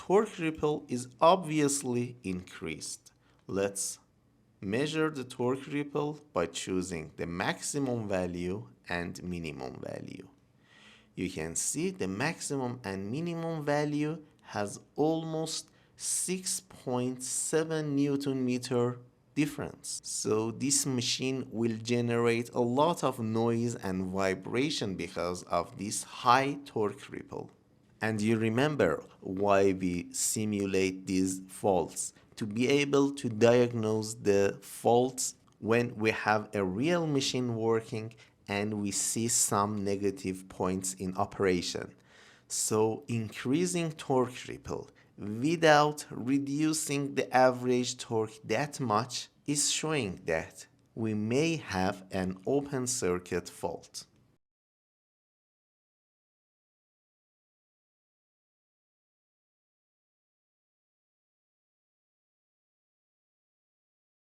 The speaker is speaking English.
torque ripple is obviously increased. Let's measure the torque ripple by choosing the maximum value and minimum value. You can see the maximum and minimum value has almost 6.7 Newton meter difference. So this machine will generate a lot of noise and vibration because of this high torque ripple. And you remember why we simulate these faults, to be able to diagnose the faults when we have a real machine working and we see some negative points in operation. So increasing torque ripple without reducing the average torque that much is showing that we may have an open circuit fault.